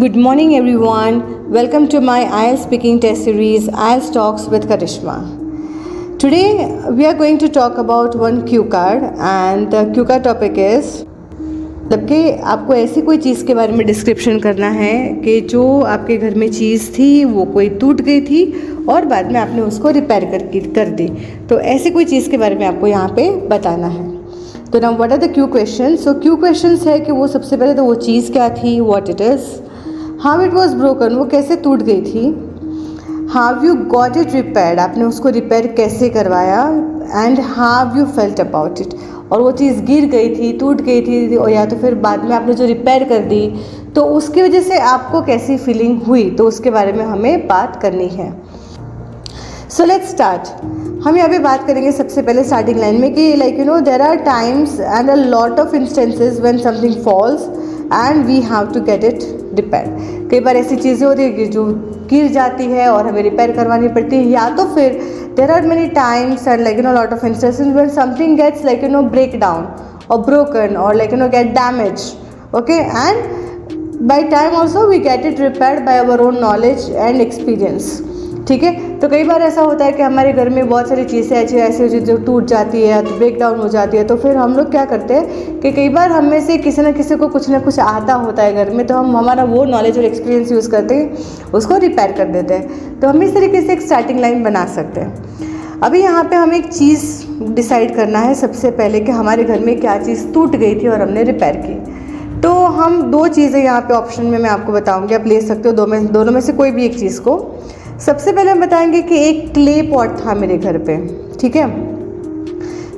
Good morning, everyone. Welcome to my IELTS speaking test series, IELTS Talks with Karishma. Today, we are going to talk about one cue card, and the cue card topic is मतलब कि आपको ऐसी कोई चीज़ के बारे में description करना है कि जो आपके घर में चीज़ थी वो कोई टूट गई थी और बाद में आपने उसको रिपेयर कर दी। तो ऐसी कोई चीज़ के बारे में आपको यहाँ पे बताना है। तो now what are the Q question. So Q questions है कि वो सबसे पहले तो वो चीज़ क्या थी, what it is, how it was broken, वो कैसे टूट गई थी, how you got it repaired, आपने उसको रिपेयर कैसे करवाया, and how you felt about it, और वो चीज़ गिर गई थी, टूट गई थी, और या तो फिर बाद में आपने जो रिपेयर कर दी तो उसकी वजह से आपको कैसी फीलिंग हुई, तो उसके बारे में हमें बात करनी है। So let's start. हम यहाँ पे बात करेंगे सबसे पहले स्टार्टिंग लाइन में कि there are times and a lot of instances when something falls and we have to get it repair. कई बार ऐसी चीज़ें होती है कि जो गिर जाती है और हमें रिपेयर करवानी पड़ती है, या तो फिर there are many times and lot of instances when something gets break down और ब्रोकन और get damage, okay, and by time also we get it repaired by our own knowledge and experience. ठीक है, तो कई बार ऐसा होता है कि हमारे घर में बहुत सारी चीज़ें ऐसी होती है जो टूट जाती है या तो ब्रेक डाउन हो जाती है, तो फिर हम लोग क्या करते हैं कि कई बार हम में से किसी न किसी को कुछ ना कुछ आता होता है घर में, तो हम हमारा वो नॉलेज और एक्सपीरियंस यूज़ करते हैं, उसको रिपेयर कर देते हैं। तो हम इस तरीके से एक स्टार्टिंग लाइन बना सकते हैं। अभी यहाँ पे हमें एक चीज़ डिसाइड करना है सबसे पहले कि हमारे घर में क्या चीज़ टूट गई थी और हमने रिपेयर की। तो हम दो चीज़ें यहाँ पे ऑप्शन में मैं आपको बताऊँगी, आप ले सकते हो दोनों में से कोई भी एक चीज़ को। सबसे पहले हम बताएंगे कि एक क्ले पॉट था मेरे घर पे, ठीक है।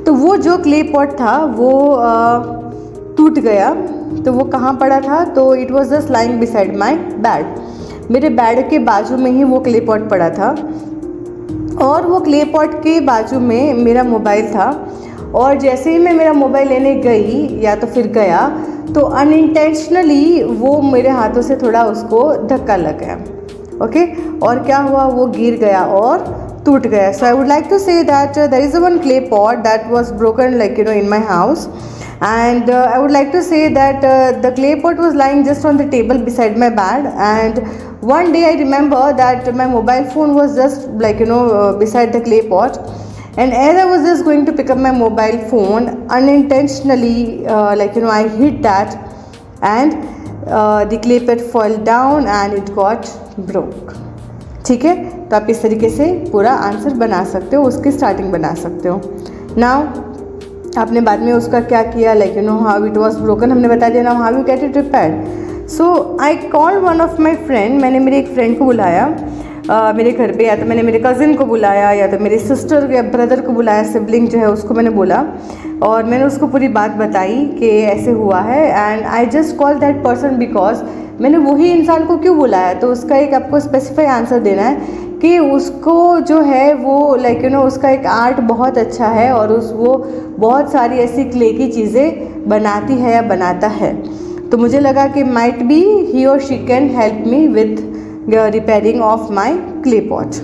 तो वो जो क्ले पॉट था वो टूट गया। तो वो कहाँ पड़ा था, तो it was just lying beside my bed. मेरे बेड के बाजू में ही वो क्ले पॉट पड़ा था, और वो क्ले पॉट के बाजू में मेरा मोबाइल था। और जैसे ही मैं मेरा मोबाइल लेने गई या तो फिर गया, तो अनइंटेंशनली वो मेरे हाथों से थोड़ा उसको धक्का लग गया, ओके, और क्या हुआ, वो गिर गया और टूट गया। So I would like to say that there is one clay pot that was broken in my house, and I would like to say that the clay pot was lying just on the table beside my bed, and one day I remember that my mobile phone was just beside the clay pot, and as I was just going to pick up my mobile phone, unintentionally I hit that, and the clay pot fell down and it got broke। ठीक है, तो आप इस तरीके से पूरा answer बना सकते हो, उसकी स्टार्टिंग बना सकते हो। नाउ आपने बाद में उसका क्या किया, हाउ इट वॉज ब्रोकन हमने बता दिया। Now how you get it repaired. So I call one of my friend, मैंने मेरे एक फ्रेंड को बुलाया मेरे घर पे, या तो मैंने मेरे कज़िन को बुलाया या तो मेरे सिस्टर या ब्रदर को बुलाया, सिबलिंग जो है उसको मैंने बोला, और मैंने उसको पूरी बात बताई कि ऐसे हुआ है। And I just call that person because मैंने वही इंसान को क्यों बुलाया, तो उसका एक आपको स्पेसिफाई आंसर देना है कि उसको जो है वो उसका एक आर्ट बहुत अच्छा है, और वो बहुत सारी ऐसी क्ले की चीज़ें बनाती है या बनाता है। तो मुझे लगा कि माइट बी ही और she can help me with repairing of my clay pot.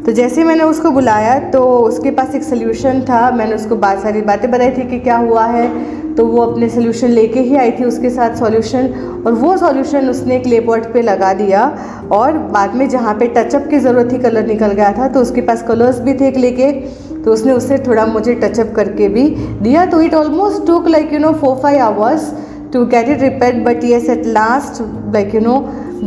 तो जैसे मैंने उसको बुलाया तो उसके पास एक सोल्यूशन था। मैंने उसको सारी बातें बताई थी कि क्या हुआ है, तो वो अपने सोल्यूशन लेके ही आई थी उसके साथ सॉल्यूशन, और वो सॉल्यूशन उसने क्ले पॉट पे लगा दिया, और बाद में जहाँ पे टचअप की ज़रूरत थी, कलर निकल गया था, तो उसके पास कलर्स भी थे क्ले के, तो उसने उससे थोड़ा मुझे टचअप करके भी दिया। तो it almost took 4-5 hours to get it repaired, but yes, at last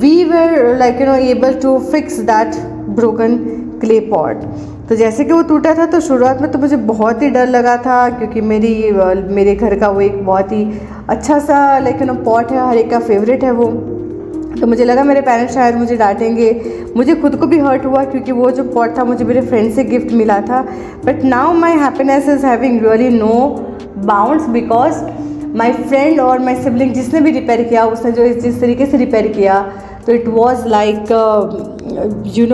we were able to fix that broken clay pot। तो जैसे कि वो टूटा था तो शुरुआत में तो मुझे बहुत ही डर लगा था, क्योंकि मेरे घर का वो एक बहुत ही अच्छा सा पॉट है, हर एक का फेवरेट है वो। तो मुझे लगा मेरे पेरेंट्स शायद मुझे डांटेंगे, मुझे खुद को भी हर्ट हुआ क्योंकि वो जो पॉट था मुझे मेरे फ्रेंड से गिफ्ट मिला था। But now my happiness is having really no bounds, because my friend और माई सिबलिंग जिसने भी रिपेयर किया, उसने जो जिस तरीके से रिपेयर किया, तो इट वॉज़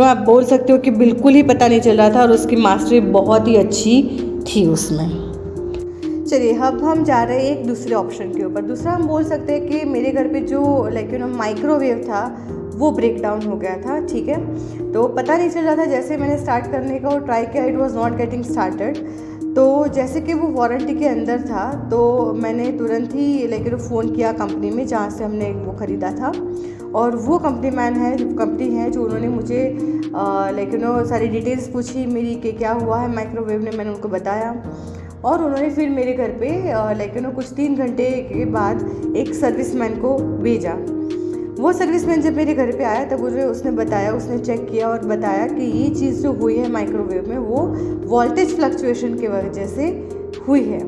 आप बोल सकते हो कि बिल्कुल ही पता नहीं चल रहा था, और उसकी मास्टरी बहुत ही अच्छी थी उसमें। चलिए अब हम जा रहे हैं एक दूसरे ऑप्शन के ऊपर। दूसरा हम बोल सकते हैं कि मेरे घर पे जो माइक्रोवेव था वो ब्रेक डाउन हो गया था, ठीक है। तो पता नहीं चल रहा था, जैसे मैंने स्टार्ट करने का वो ट्राई किया, it was not getting started. तो जैसे कि वो वारंटी के अंदर था तो मैंने तुरंत ही लेकिन फ़ोन किया कंपनी में जहाँ से हमने वो ख़रीदा था, और वो कंपनी है जो उन्होंने मुझे लेकिन सारी डिटेल्स पूछी मेरी कि क्या हुआ है माइक्रोवेव ने, मैंने उनको बताया और उन्होंने फिर मेरे घर पे लेकिन कुछ 3 घंटे के बाद एक सर्विसमैन को भेजा। वो सर्विसमैन जब मेरे घर पे आया तब मुझे उसने बताया, उसने चेक किया और बताया कि ये चीज़ जो हुई है माइक्रोवेव में वो वोल्टेज फ्लक्चुएशन की वजह से हुई है,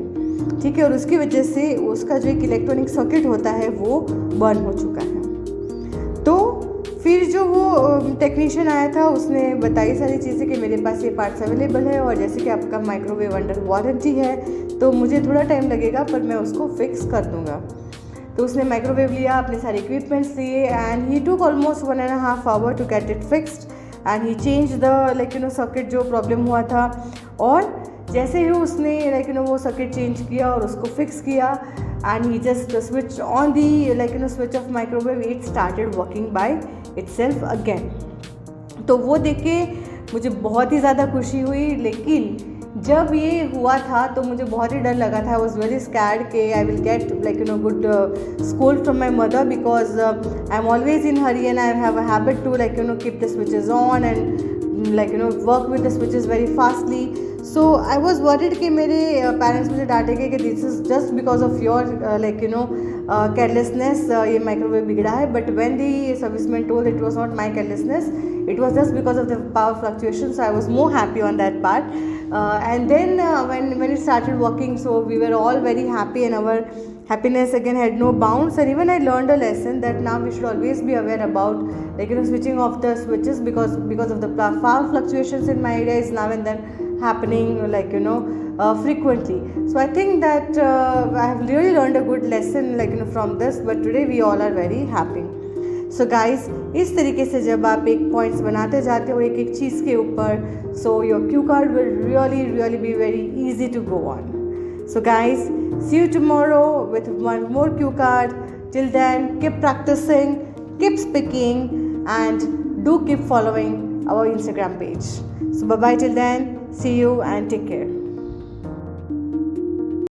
ठीक है, और उसकी वजह से उसका जो एक इलेक्ट्रॉनिक सर्किट होता है वो बर्न हो चुका है। तो फिर जो वो टेक्नीशियन आया था उसने बताई सारी चीज़ें कि मेरे पास ये पार्ट्स अवेलेबल है और जैसे कि आपका माइक्रोवेव अंडर वारंटी है तो मुझे थोड़ा टाइम लगेगा पर मैं उसको फिक्स कर दूँगा। तो उसने माइक्रोवेव लिया, अपने सारे इक्विपमेंट्स लिए and he took almost 1.5 hour to get it fixed and he change the circuit जो प्रॉब्लम हुआ था। और जैसे ही उसने वो सर्किट चेंज किया और उसको फिक्स किया and he just switch on the switch off microwave, it started working by itself again. तो वो देख के मुझे बहुत ही ज़्यादा खुशी हुई, लेकिन जब ये हुआ था तो मुझे बहुत ही डर लगा था। आई वॉज वेरी स्कैर्ड कि I will get good scold from my mother because I am always in hurry and I have a habit to keep the switches on and work with the switches very fastly. So I was worried कि मेरे parents मुझे डांटेंगे कि this is just because of your carelessness ये microwave बिगड़ा है, but when the serviceman told it was not my carelessness, it was just because of the power fluctuation, so I was more happy on that part. And then when it started working, so we were all very happy and our happiness again had no bounds. And even I learned a lesson that now we should always be aware about switching off the switches because of the power fluctuations in my area is now and then happening frequently. So I think that I have really learned a good lesson from this, but today we all are very happy. So guys, इस तरीके से जब आप एक points बनाते जाते हो एक एक चीज़ के ऊपर, so your Q card will really be very easy to go on. So guys, see you tomorrow with one more Q card. Till then, keep practising, keep speaking and do keep following our Instagram page. So bye bye till then, see you and take care.